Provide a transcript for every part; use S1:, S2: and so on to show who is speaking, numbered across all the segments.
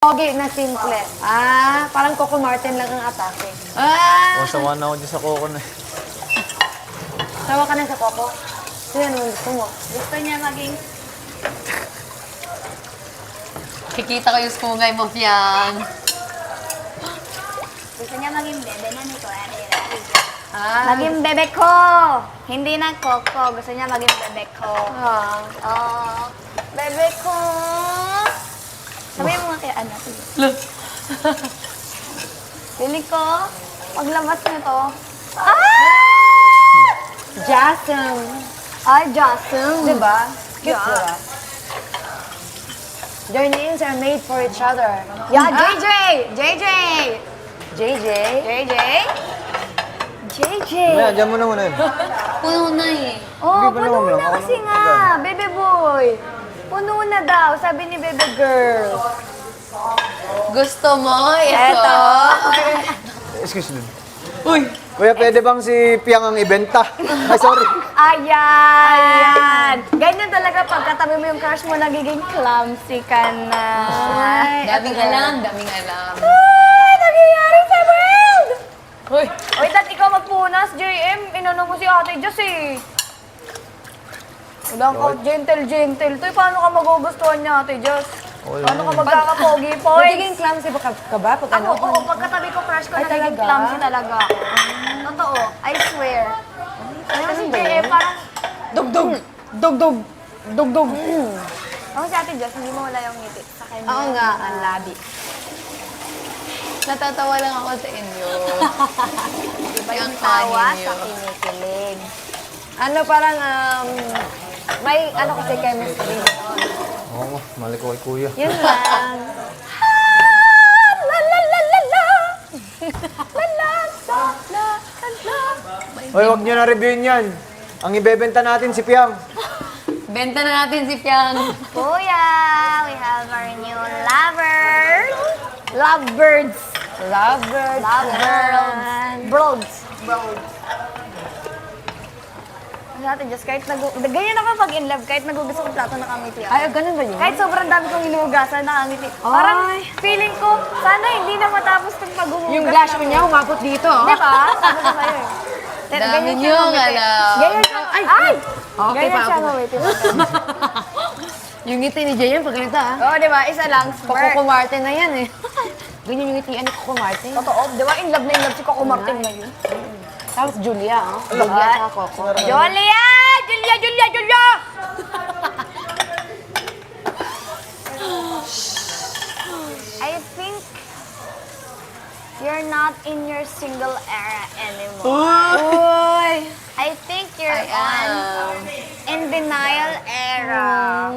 S1: Pogi na simple. Parang Coco Martin lang ang atake.
S2: Sawa na ako dyan sa Coco na.
S1: Sawa ka na sa Coco? Sino naman gusto mo?
S3: Gusto niya maging...
S4: Kikita ko yung sungay mo, Fiang.
S3: Gusto niya maging bebe na nito.
S1: Maging
S3: bebe ko! Hindi na Coco. Gusto niya maging bebe ko. Oh. Bebe ko! Sabihin mo nga kay Ana. Pili ko, paglabas nito.
S1: Jasm.
S3: Ay, Jasm.
S1: Diba? Cute,
S3: Yeah.
S1: diba? Their names are made for each other.
S3: Yeah, JJ! JJ!
S1: JJ.
S3: JJ? JJ!
S2: Maya, dyan mo na muna yun.
S4: Puno na eh.
S3: Oh,
S2: Hindi ba
S3: puno
S2: naman
S3: na
S2: ako
S3: kasi
S2: lang?
S3: nga, bebe boy. Puno na daw, sabi ni bebe girl.
S4: Gusto mo? Ito.
S3: Eto.
S2: Excuse me. Uy! Kuya, pwede bang si Piang ang ibenta? Ay, sorry.
S3: Ayan! Ganyan talaga pagkatabi mo yung crush mo, nagiging clumsy ka na.
S4: Daming alam, daming alam.
S3: Ay, nangyayari sa world!
S4: Uy!
S3: Oy, dad, ikaw magpunas, JM. Inano mo si Ate Jess eh. Wala ka, gentle. Toy, paano ka magugustuhan niya, Ate Jess? Paano ka magkakapogi, points?
S1: Nagiging clumsy ka ba? Pag
S3: Ako, oo, pagkatabi ko crush ko,
S1: Ay,
S3: nagiging
S1: talaga?
S3: clumsy talaga. Totoo, I swear. Ano si
S1: ba
S3: JM,
S1: yun?
S3: parang...
S1: Dugdug.
S3: Ako si Ate Jess, hindi mo wala yung ngiti. Sa kanya.
S1: Oo nga, ang labi.
S4: Natatawa lang ako sa inyo.
S3: Iba yung
S4: Yung
S3: tawa
S4: kanin
S3: sa
S4: niyo.
S3: kinikilig.
S1: Ano parang, may ano kasi chemistry.
S2: Oo, mali ko kay Kuya.
S1: Yun lang.
S3: La la la la la! La la la la la!
S2: Uy, huwag niyo na reviewin yan. Ang ibebenta natin si Piang.
S4: Benta na natin si Fiang.
S3: Kuya, we have our new lovers. Lovebirds.
S1: Lovebird.
S3: Broads. Ano natin, just kahit ganyan ako pag in love, kahit nagugas ko plato nakangiti ako.
S1: Ay, ganun ba yun?
S3: Kahit sobrang dami kong inuugasan, nakangiti. Parang feeling ko, sana hindi na matapos itong pag-umugas.
S1: Yung blush mo niya, umabot dito.
S3: Di ba? Sabi ko sa'yo eh.
S4: Dami
S3: Ganyan siya
S4: niyo
S3: ngumiti.
S4: alam.
S3: Ganyan siya. Ay!
S1: Okay
S3: Ganyan
S1: pa
S3: siya
S1: ako.
S3: ngumiti.
S1: Yung ngiti ni Jayan, pag ganito
S3: Oo, di ba? Isa lang.
S1: Coco Martin na yan eh. Ganyan yung ngitian ni Coco Martin.
S3: Totoo. Di ba? In love na in love si Coco Martin ngayon.
S1: Tapos Julia, oh. Julia at Coco.
S3: Julia! Julia! I think you're not in your single era anymore.
S1: Uy!
S3: I think you're
S4: I
S3: on
S4: am.
S3: in denial era.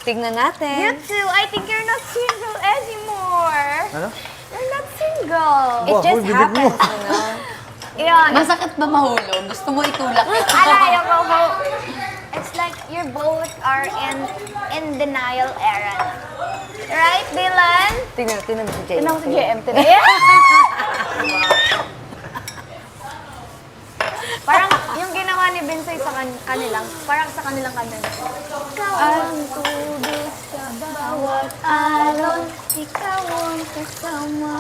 S1: Tignan
S3: You
S1: natin.
S3: too. I think you're not single anymore.
S2: Ano?
S3: You're not single.
S1: It
S2: Wow,
S1: just
S2: bibig mo.
S1: happens, you know?
S3: Yan.
S4: Masakit ba mahulog? Gusto mo itulak ito?
S3: Alay, ako. It's like you both are in denial era. Right, Dylan?
S1: Tignan mo si Jayan.
S3: Tignan mo si JM today. Parang yung ginawa ni Binsoy sa kanilang, parang sa kanilang kanta. Ikaw ang tubig sa bawat alon, ikaw ang kasama.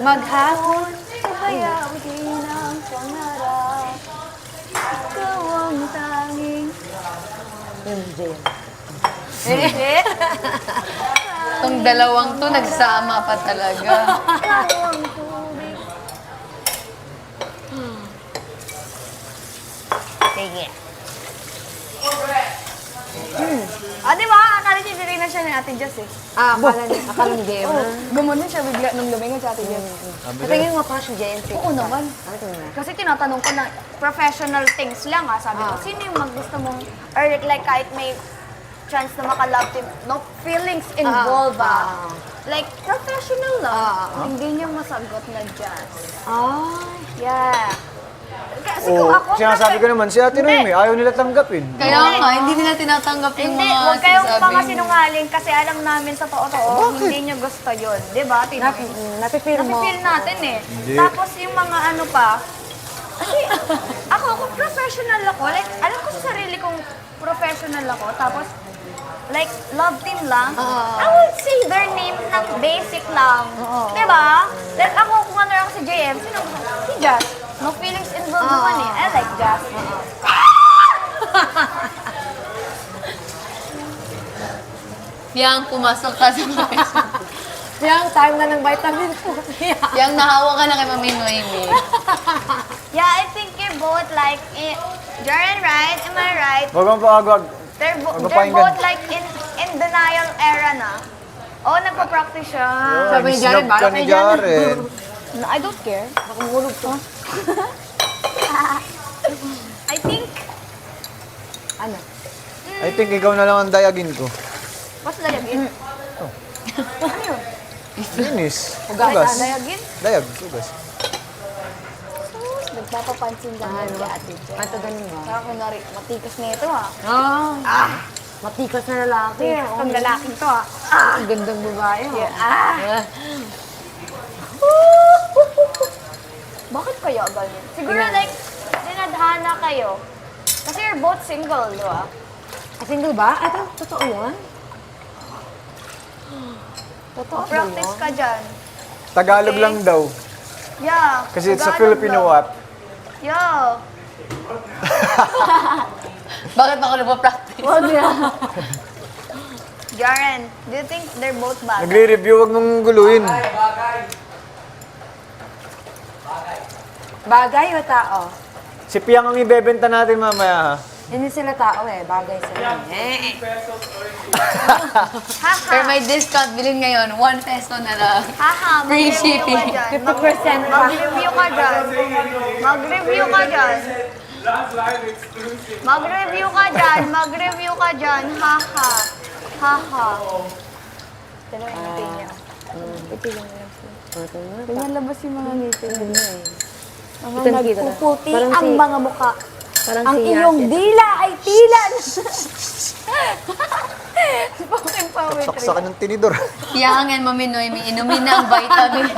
S1: Maghapon.
S3: Kaya din ang pangarap. Ikaw ang tanging.
S1: Yung si Jayan.
S3: Eh?
S4: Itong dalawang to, nagsama pa talaga.
S3: Ikaw ang tubig. Sige. Di ba? Akala niya na siya ni Ate Jess eh.
S1: Akala ni Jayan.
S3: Oo. Gumanon siya bigla nung lumingon si Ate Jess.
S1: Tingin mo pa si Jayan.
S3: Oo naman.
S1: Tingnan.
S3: Kasi tinatanong ko na professional things lang sabi ko, sino yung gusto mong, or like kahit may chance na makalove team, no feelings involved Like, professional lang. Hindi niya masagot na jazz. Yeah. Kasi kung
S2: Oo,
S3: ako,
S2: sinasabi ko naman, si Ate Noemi, ayaw nila tanggapin.
S4: Kaya nga, hindi nila tinatanggap yung
S3: Hindi,
S4: mga
S3: huwag kayong
S4: sinasabi
S3: mga
S4: mo.
S3: sinungaling kasi alam namin sa totoo, hindi niyo gusto yun. Di ba, Tinoy?
S1: Napipil mo.
S3: Napipil natin eh.
S2: Hindi.
S3: Tapos yung mga ano pa, kasi ako kung professional ako, like, alam ko sa sarili kong professional ako, tapos like love team lang, I would say their name ng basic lang. Diba? Like ako, kung ano lang si JM, sino gusto? Si Jazz. No feelings involved naman eh. I like Jazz.
S4: Yang pumasok ka sa mesa.
S1: Yang time na ng vitamin ko.
S4: Yang nahawa ka na kay Mami Noemi.
S3: Yeah, I think you're both like, Jaren, right? Am I right?
S2: Wag mong paagwag.
S3: They're
S2: Ano
S3: they're
S2: pakinggan?
S3: both like in denial era na. Oh, nagpa-practice siya.
S1: Sabi ni Jaren,
S2: Snap ka
S1: baka
S2: ni
S1: kayo dyan.
S2: Jaren.
S3: No, I don't care.
S1: Baka mahulog to.
S3: I think,
S1: Ano?
S2: I think ikaw na lang ang dayagin ko.
S3: what's dayagin? Ano yun?
S2: Linis.
S1: Ugat.
S2: Sugas.
S3: Dayagin?
S2: Dayag, sugas.
S3: Nagpapapansin lang yan si Ate Jen.
S1: Ito ganun ba?
S3: Kaya ko nari, matikas na ito ha.
S1: Matikas na lalaki.
S3: Yes, itong lalaking to ha.
S1: Ang gandang babae.
S3: Bakit kaya ganyan? Siguro like, dinadhana kayo. Kasi you're both single, di ba?
S1: Single ba? Ito, totoo yan? Totoo ba
S3: Practice
S1: yun?
S3: ka dyan.
S2: Tagalog
S3: Okay.
S2: lang daw.
S3: Yeah.
S2: Kasi it's a
S3: Tagalog
S2: Filipino
S3: lang.
S2: WAP.
S3: Yeah.
S4: Bakit ako nagpa-practice?
S1: Wag niya.
S3: Jaren, do you think they're both bad?
S2: Nagre-review, wag mong guluhin.
S1: Bagay o tao?
S2: Si Piang ang ibebenta natin mamaya ha.
S1: Hindi sila tao eh. Bagay sila.
S3: Haha.
S4: Pero may discount, bilhin ngayon, 1 peso na lang.
S3: Haha,
S4: Free
S3: mag-review
S4: shipping.
S3: ka dyan.
S1: 50% pa.
S3: Mag-review ka dyan. Mag-review ka dyan. Mag-review ka dyan. Mag-review ka dyan. Haha. Haha. Dalawa yung ngipin niya. Ipilang mo lang siya. Pinalabas yung mga ngipin niya eh. Mga
S1: Kitang-kita na.
S3: nagpuputi
S1: Parang
S3: ang
S1: si-
S3: mga mukha.
S1: Parang
S3: Ang
S1: si
S3: iyong
S1: Yasser.
S3: dila ay tila. Spoken poetry.
S2: Saksakan ng tinidor.
S4: Piyangan, Mami Noemi, inumin na ang vitamins.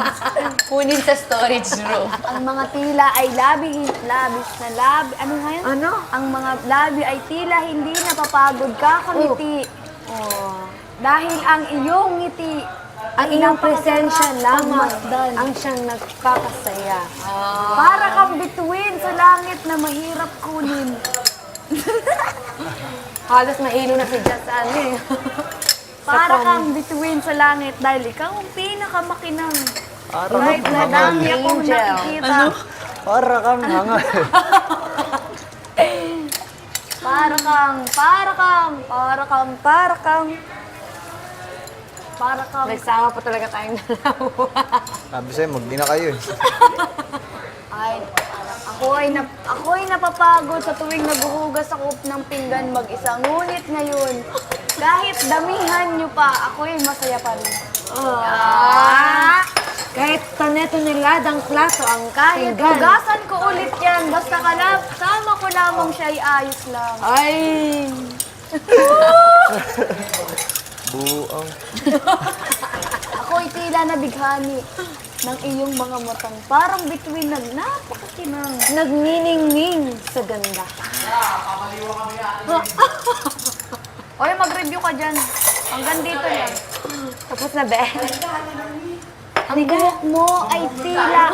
S4: Kunin sa storage room.
S3: Ang mga tila ay labis na labi. Ano nga yun?
S1: Ano?
S3: Ang mga labi ay tila hindi napapagod kakamiti.
S1: Oh.
S3: Dahil ang iyong ngiti
S1: Ang
S3: ay
S1: iyong
S3: napakasarap
S1: presensya lamang
S3: pagmasdan.
S1: ang siyang nagpapasaya.
S3: Para kang bituin sa langit na mahirap kunin.
S1: Halos mahilo na si Jess sa ano eh.
S3: Para
S1: pam-
S3: kang bituin sa langit dahil ikaw ang pinakamakinang.
S2: Para
S3: Right na
S2: kang
S3: dami
S2: hangal.
S3: akong
S1: Angel.
S3: nakikita.
S2: Para kang hangal.
S3: Para kang
S1: Nagsama pa talaga tayong dalawa.
S2: Sabi sa'yo, magdi na kayo eh.
S3: Ay, ako ay napapagod sa tuwing naghuhugas ako ng pinggan mag-isa. Ngunit ngayon, kahit damihan niyo pa, ako ay masaya pa rin.
S1: Kahit taneto nila ang plato ang
S3: Kahit
S1: pinggan.
S3: hugasan ko ulit yan, basta sama ko lamang siya ay ayos lang.
S1: Ay!
S2: Buang.
S3: Ako ay tila nabighani ng iyong mga matang parang bituin ng napakakinang.
S1: Nagniningning sa ganda.
S3: Oy, mag-review ka dyan. Hanggang dito lang.
S1: Tapos na, be.
S3: Ang buhok mo ay tila.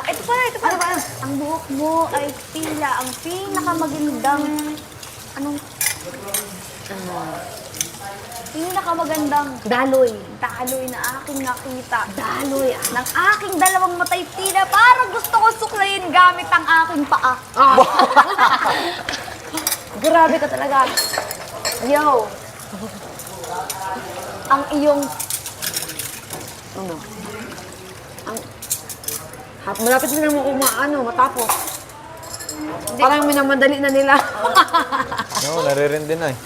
S3: Ito pa. Ang buhok mo ay tila ang pinakamagandang. Anong? Pinakamagandang
S1: Daloy.
S3: daloy na aking nakita.
S1: Daloy.
S3: Ng aking dalawang matay tila, parang gusto ko suklayin gamit ang aking paa.
S1: Grabe ka talaga.
S3: Yo! Ang iyong
S1: Ano? Malapit na naman matapos. Parang minamadali na nila.
S2: No, naririndi na eh.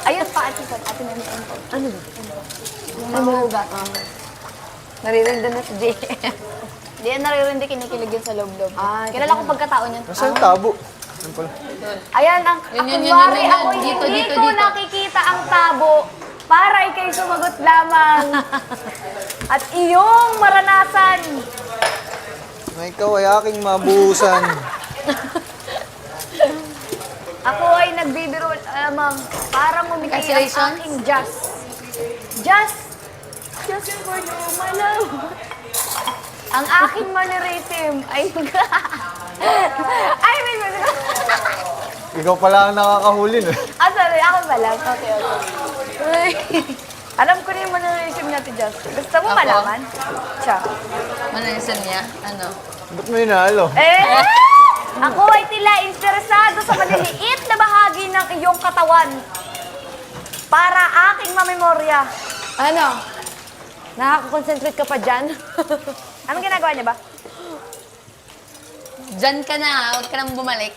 S3: ayun pa ate na ni Empo.
S1: Ano ba?
S3: Ang mahugat.
S1: Naririnda na si Jay.
S3: Hindi yan naririndi, kinikilig yun sa loob-loob.
S1: Ah,
S3: Kilala ko pagkatao niyan.
S2: Nasaan yung tabo? Yan pala.
S3: Ayan, ang
S4: Yun,
S3: kunwari
S4: yun.
S3: ako
S4: Dito,
S3: hindi
S4: dito,
S3: ko
S4: dito.
S3: nakikita ang tabo para ikay sumagot lamang. At iyong maranasan.
S2: Na ikaw ay aking mabuhusan.
S3: Ako ay nagbibiro, parang umiti ang
S4: Congratulations.
S3: aking just. Just for you, my love. Ang aking mannerism ay ay, may
S2: Ikaw pala ang nakakahuli, no?
S3: sorry, ako pala. Okay. Alam ko na yung mannerism natin, Just. Gusto mo
S4: Ako?
S3: malaman? Siya.
S4: Manalisan niya? Ano?
S2: Ba't mo hinalo?
S3: Ako ay tila interesado sa maliliit na bahagi ng iyong katawan para aking mamemorya.
S1: Ano? Nakaka-concentrate ka pa dyan?
S3: Anong ginagawa niya ba?
S4: Diyan ka na, huwag ka nang bumalik.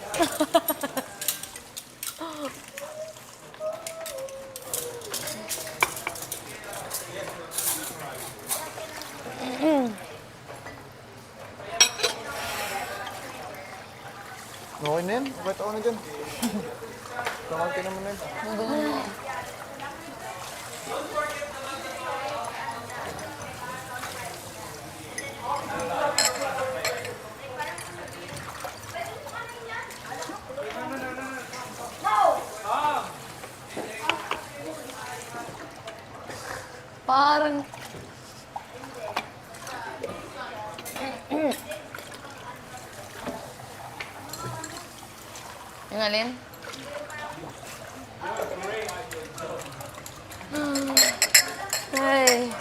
S2: Okay na yan. Okay, ako na dyan. Kakunti naman na yun.
S4: Parang... Yung alin?
S1: Ay.